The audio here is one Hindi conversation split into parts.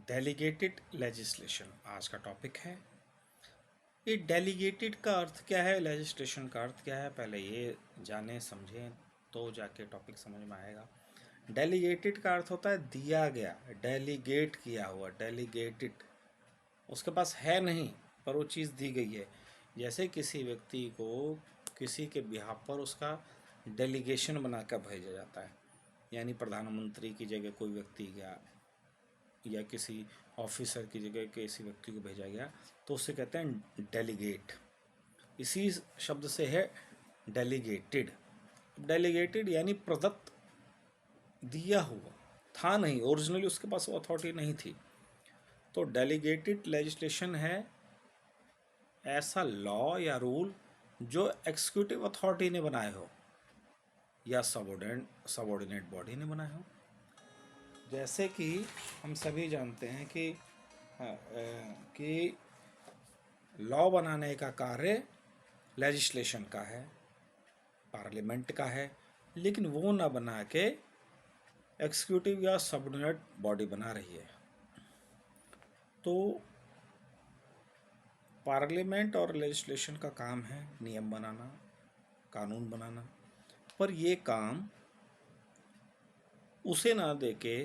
डेलीगेटेड लेजिस्लेशन आज का टॉपिक है। ये डेलीगेटेड का अर्थ क्या है, लेजिस्लेशन का अर्थ क्या है, पहले ये जाने समझें तो जाके टॉपिक समझ में आएगा। डेलीगेटेड का अर्थ होता है दिया गया, डेलीगेट किया हुआ, डेलीगेटेड उसके पास है नहीं पर वो चीज़ दी गई है। जैसे किसी व्यक्ति को किसी के बिहाफ पर उसका डेलीगेशन बनाकर भेजा जाता है, यानी प्रधानमंत्री की जगह कोई व्यक्ति गया या किसी ऑफिसर की जगह किसी व्यक्ति को भेजा गया तो उसे कहते हैं डेलीगेट। इसी शब्द से है डेलीगेटेड। डेलीगेटेड यानी प्रदत्त, दिया हुआ, था नहीं, ओरिजिनली उसके पास वो अथॉरिटी नहीं थी। तो डेलीगेटेड लेजिस्लेशन है ऐसा लॉ या रूल जो एक्सिक्यूटिव अथॉरिटी ने बनाए हो या सबऑर्डिनेट बॉडी ने बनाए हो। जैसे कि हम सभी जानते हैं कि लॉ बनाने का कार्य लेजिस्लेशन का है, पार्लियामेंट का है, लेकिन वो ना बना के एक्सिक्यूटिव या सबऑर्डिनेट बॉडी बना रही है। तो पार्लियामेंट और लेजिस्लेशन का काम है नियम बनाना, कानून बनाना, पर ये काम उसे ना देके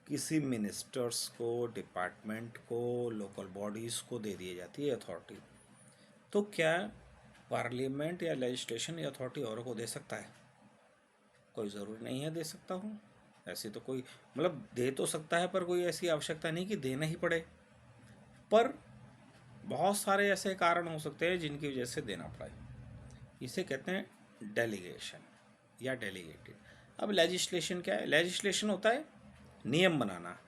किसी मिनिस्टर्स को, डिपार्टमेंट को, लोकल बॉडीज़ को दे दी जाती है अथॉरिटी। तो क्या पार्लियामेंट या लेजिस्लेशन या अथॉरिटी औरों को दे सकता है? कोई ज़रूरी नहीं है दे सकता हूँ, ऐसी तो कोई मतलब दे तो सकता है पर कोई ऐसी आवश्यकता नहीं कि देना ही पड़े। पर बहुत सारे ऐसे कारण हो सकते हैं जिनकी वजह से देना पड़े। इसे कहते हैं डेलीगेशन या डेलीगेटेड। अब लेजिस्लेशन क्या है? लेजिस्लेशन होता है नियम बनाना।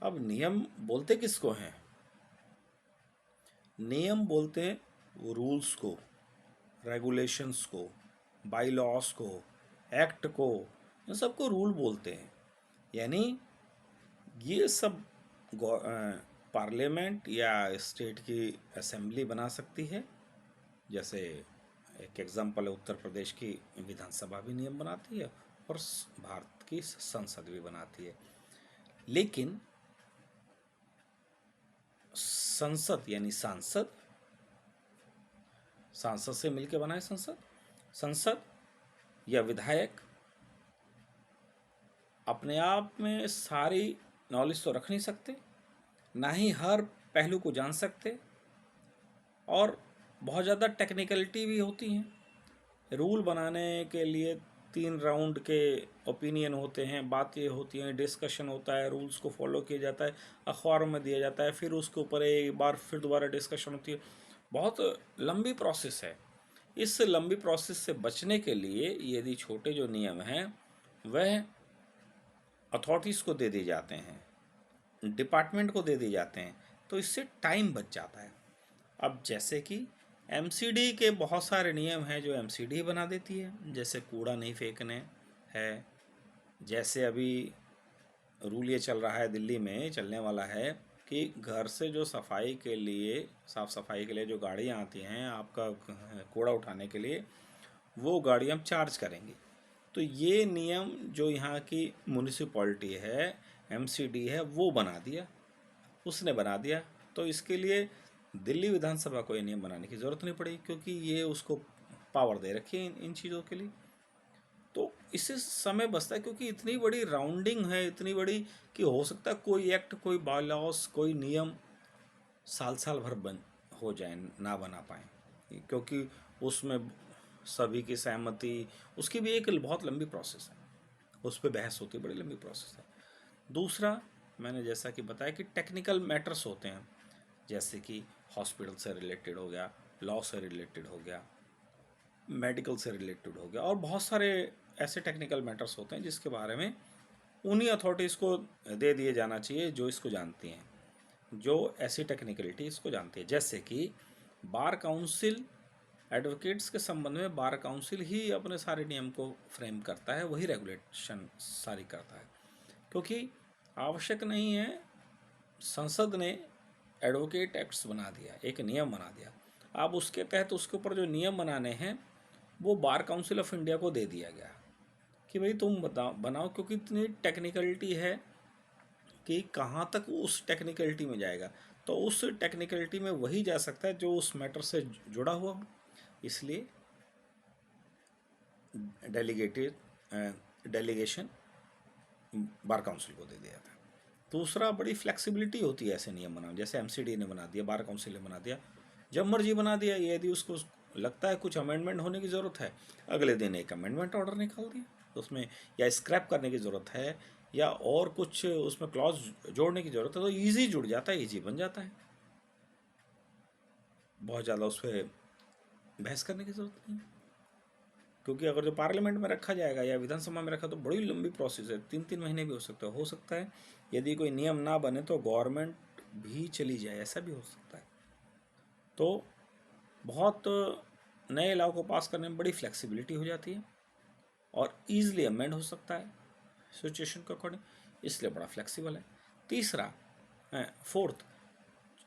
अब नियम बोलते किसको हैं? नियम बोलते हैं रूल्स को, रेगुलेशंस को, बाई लॉस को, एक्ट को, इन सबको रूल बोलते हैं। यानी ये सब पार्लियामेंट या स्टेट की असेंबली बना सकती है। जैसे एक एग्जांपल है, उत्तर प्रदेश की विधानसभा भी नियम बनाती है और भारत की संसद भी बनाती है। लेकिन संसद यानी सांसद, सांसद से मिलकर बनाए संसद, संसद या विधायक अपने आप में सारी नॉलेज तो रख नहीं सकते, ना ही हर पहलू को जान सकते, और बहुत ज़्यादा टेक्निकलिटी भी होती हैं। रूल बनाने के लिए 3 राउंड के ओपिनियन होते हैं, बातें होती हैं, डिस्कशन होता है, रूल्स को फॉलो किया जाता है, अखबारों में दिया जाता है, फिर उसके ऊपर एक बार फिर दोबारा डिस्कशन होती है। बहुत लंबी प्रोसेस है। इस लंबी प्रोसेस से बचने के लिए यदि छोटे जो नियम हैं वह अथॉरिटीज़ को दे दिए जाते हैं, डिपार्टमेंट को दे दिए जाते हैं, तो इससे टाइम बच जाता है। अब जैसे कि एमसीडी के बहुत सारे नियम हैं जो एमसीडी बना देती है, जैसे कूड़ा नहीं फेंकने है। जैसे अभी रूल ये चल रहा है, दिल्ली में चलने वाला है कि घर से जो सफाई के लिए, साफ़ सफाई के लिए जो गाड़ियाँ आती हैं आपका कूड़ा उठाने के लिए, वो गाड़ी हम चार्ज करेंगे। तो ये नियम जो यहाँ की म्यूनिसिपैलिटी है, एमसीडी है, वो बना दिया, उसने बना दिया। तो इसके लिए दिल्ली विधानसभा को ये नियम बनाने की ज़रूरत नहीं पड़ी, क्योंकि ये उसको पावर दे रखी है इन चीज़ों के लिए। तो इससे समय बचता है, क्योंकि इतनी बड़ी राउंडिंग है, इतनी बड़ी कि हो सकता है कोई एक्ट, कोई बाय लॉस, कोई नियम साल साल भर बन हो जाए, ना बना पाए, क्योंकि उसमें सभी की सहमति, उसकी भी एक बहुत लंबी प्रोसेस है, उस पर बहस होती है, बड़ी लंबी प्रोसेस है। दूसरा, मैंने जैसा कि बताया कि टेक्निकल मैटर्स होते हैं, जैसे कि हॉस्पिटल से रिलेटेड हो गया, लॉ से रिलेटेड हो गया, मेडिकल से रिलेटेड हो गया, और बहुत सारे ऐसे टेक्निकल मैटर्स होते हैं जिसके बारे में उन्हीं अथॉरिटीज़ को दे दिए जाना चाहिए जो इसको जानती हैं, जो ऐसी टेक्निकलिटी इसको जानती है। जैसे कि बार काउंसिल, एडवोकेट्स के संबंध में बार काउंसिल ही अपने सारे नियम को फ्रेम करता है, वही रेगुलेशन सारी करता है, क्योंकि आवश्यक नहीं है, संसद ने एडवोकेट एक्ट्स बना दिया, एक नियम बना दिया, अब उसके तहत उसके ऊपर जो नियम बनाने हैं वो बार काउंसिल ऑफ इंडिया को दे दिया गया कि भाई तुम बताओ बनाओ, क्योंकि इतनी टेक्निकलिटी है कि कहाँ तक वो उस टेक्निकलिटी में जाएगा। तो उस टेक्निकलिटी में वही जा सकता है जो उस मैटर से जुड़ा हुआ हो। इसलिए डेलीगेशन बार काउंसिल को दे दिया था। दूसरा, बड़ी फ्लेक्सिबिलिटी होती है ऐसे नियम बनाने, जैसे एमसीडी ने बना दिया, बार काउंसिल ने बना दिया, जब मर्जी बना दिया। यदि उसको लगता है कुछ अमेंडमेंट होने की ज़रूरत है, अगले दिन एक अमेंडमेंट ऑर्डर निकाल दिया, उसमें या स्क्रैप करने की ज़रूरत है या और कुछ उसमें क्लॉज जोड़ने की ज़रूरत है, तो ईजी जुड़ जाता है, ईजी बन जाता है। बहुत ज़्यादा उस पर बहस करने की ज़रूरत नहीं है, क्योंकि अगर जो पार्लियामेंट में रखा जाएगा या विधानसभा में रखा तो बड़ी लंबी प्रोसेस है, 3-3 महीने भी हो सकता है। यदि कोई नियम ना बने तो गवर्नमेंट भी चली जाए, ऐसा भी हो सकता है। तो बहुत नए लॉ को पास करने में बड़ी फ्लेक्सिबिलिटी हो जाती है और ईजिली अमेंड हो सकता है सिचुएशन के अकॉर्डिंग, इसलिए बड़ा फ्लेक्सिबल है। तीसरा, फोर्थ,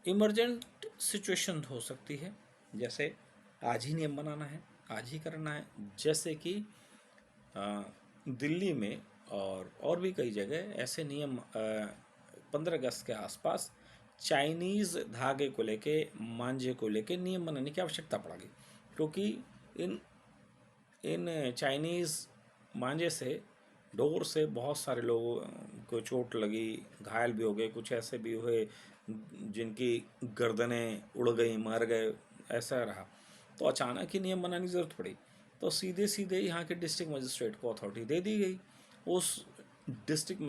इमरजेंट सिचुएशन हो सकती है, जैसे आज ही नियम बनाना है, आज ही करना है, जैसे कि दिल्ली में और भी कई जगह ऐसे नियम 15 अगस्त के आसपास चाइनीज़ धागे को लेके, मांझे को लेके नियम बनाने की आवश्यकता पड़ेगी, क्योंकि इन इन चाइनीज़ मांझे से, डोर से बहुत सारे लोगों को चोट लगी, घायल भी हो गए, कुछ ऐसे भी हुए जिनकी गर्दनें उड़ गई, मर गए, ऐसा रहा। तो अचानक ही नियम बनाने की ज़रूरत पड़ी, तो सीधे सीधे यहाँ के डिस्ट्रिक्ट मजिस्ट्रेट को अथॉरिटी दे दी गई। उस डिस्ट्रिक्ट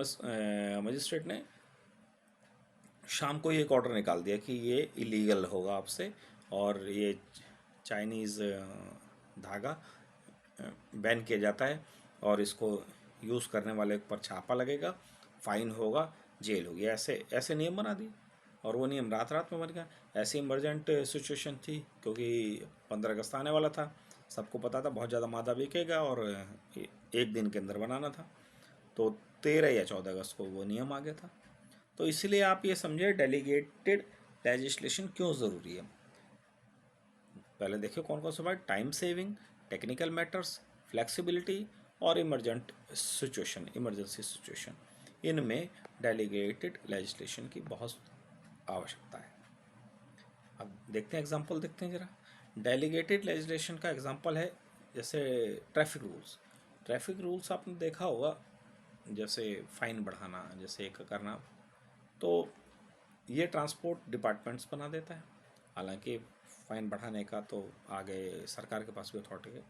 मजिस्ट्रेट ने शाम को ही एक ऑर्डर निकाल दिया कि ये इलीगल होगा आपसे, और ये चाइनीज़ धागा बैन किया जाता है, और इसको यूज़ करने वाले पर छापा लगेगा, फाइन होगा, जेल होगी। ऐसे ऐसे नियम बना दिए, और वो नियम रात रात में बन गया। ऐसी इमरजेंट सिचुएशन थी, क्योंकि 15 अगस्त आने वाला था, सबको पता था बहुत ज़्यादा मादा बिकेगा, और एक दिन के अंदर बनाना था, तो 13 या 14 अगस्त को वो नियम आ गया था। तो इसलिए आप ये समझिए डेलीगेटेड लेजिस्लेशन क्यों ज़रूरी है। पहले देखिए कौन कौन से बात, time saving, technical matters, flexibility और इमरजेंट सिचुएशन, इमरजेंसी सिचुएशन, इनमें डेलीगेटेड लेजिस्लेशन की बहुत आवश्यकता है। अब देखते हैं एग्जांपल, देखते हैं जरा। डेलीगेटेड लेजिस्लेशन का एग्जांपल है जैसे ट्रैफिक रूल्स। ट्रैफिक रूल्स आपने देखा होगा, जैसे फाइन बढ़ाना, जैसे एक करना, तो ये ट्रांसपोर्ट डिपार्टमेंट्स बना देता है। हालांकि फाइन बढ़ाने का तो आगे सरकार के पास भी अथॉरिटी है।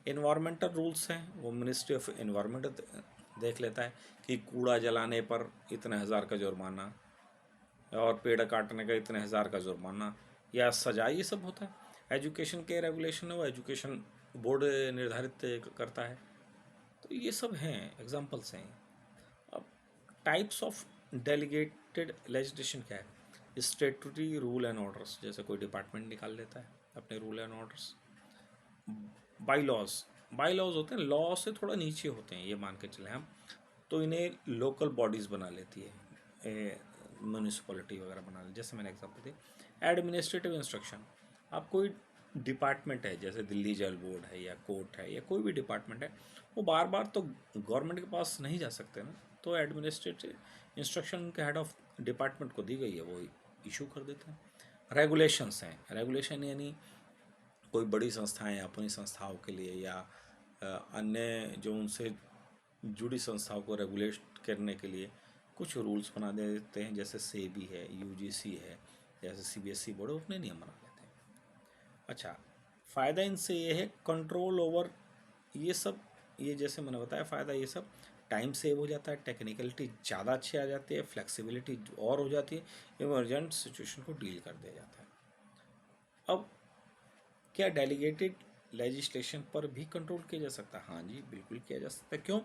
इन्वायरमेंटल रूल्स हैं, वो मिनिस्ट्री ऑफ इन्वायरमेंट देख लेता है कि कूड़ा जलाने पर इतने हज़ार का जुर्माना, और पेड़ काटने का इतने हज़ार का जुर्माना या सजा, ये सब होता है। एजुकेशन के रेगुलेशन है, वो एजुकेशन बोर्ड निर्धारित करता है। तो ये सब हैं, एग्जांपल्स हैं। अब टाइप्स ऑफ डेलीगेटेड लेजिस्लेशन क्या है? स्टेटूटरी रूल एंड ऑर्डर्स, जैसे कोई डिपार्टमेंट निकाल लेता है अपने rule and orders. By laws होते हैं, लॉ से थोड़ा नीचे होते हैं, ये मान के चले हम, तो इन्हें लोकल बॉडीज़ बना लेती है, म्यूनिसिपैलिटी वगैरह बना ले। जैसे मैंने एग्जांपल दी, एडमिनिस्ट्रेटिव इंस्ट्रक्शन। आप कोई डिपार्टमेंट है, जैसे दिल्ली जल बोर्ड है या कोर्ट है या कोई भी डिपार्टमेंट है, वो बार बार तो गवर्नमेंट के पास नहीं जा सकते ना, तो एडमिनिस्ट्रेटिव इंस्ट्रक्शन के हेड ऑफ डिपार्टमेंट को दी गई है, वो इशू कर देते हैं। रेगुलेशंस हैं, रेगुलेशन यानी कोई बड़ी संस्थाएं अपनी संस्थाओं के लिए या अन्य जो उनसे जुड़ी संस्थाओं को रेगुलेट करने के लिए कुछ रूल्स बना देते हैं, जैसे सेबी है, यूजीसी है, जैसे सीबीएसई बोर्ड, अपने नियम बना लेते हैं। अच्छा, फ़ायदा इनसे ये है, कंट्रोल ओवर ये सब, ये जैसे मैंने बताया फ़ायदा, ये सब टाइम सेव हो जाता है, टेक्निकलिटी ज़्यादा अच्छी आ जाती है, फ्लेक्सिबिलिटी और हो जाती है, इमरजेंट सिचुएशन को डील कर दिया जाता है। अब क्या डेलीगेटेड लेजिस्लेशन पर भी कंट्रोल किया जा सकता है? हाँ जी, बिल्कुल किया जा सकता है। क्यों?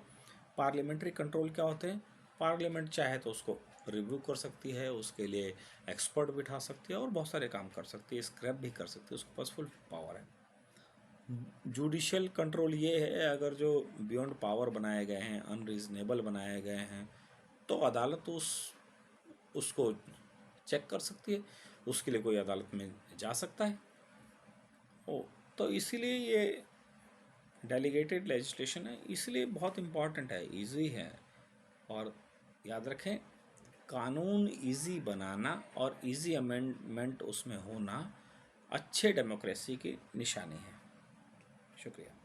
पार्लियामेंट्री कंट्रोल क्या होते हैं? पार्लियामेंट चाहे तो उसको रिव्यू कर सकती है, उसके लिए एक्सपर्ट बिठा सकती है और बहुत सारे काम कर सकती है, स्क्रैप भी कर सकती है, उसके पास फुल पावर है। जुडिशियल कंट्रोल ये है, अगर जो बियॉन्ड पावर बनाए गए हैं, अनरीजनेबल बनाए गए हैं, तो अदालत उसको चेक कर सकती है, उसके लिए कोई अदालत में जा सकता है। तो इसीलिए ये डेलीगेटेड लेजिस्लेशन है, इसलिए बहुत इम्पॉर्टेंट है, इजी है, और याद रखें कानून इजी बनाना और इजी अमेंडमेंट उसमें होना अच्छे डेमोक्रेसी की निशानी है। शुक्रिया।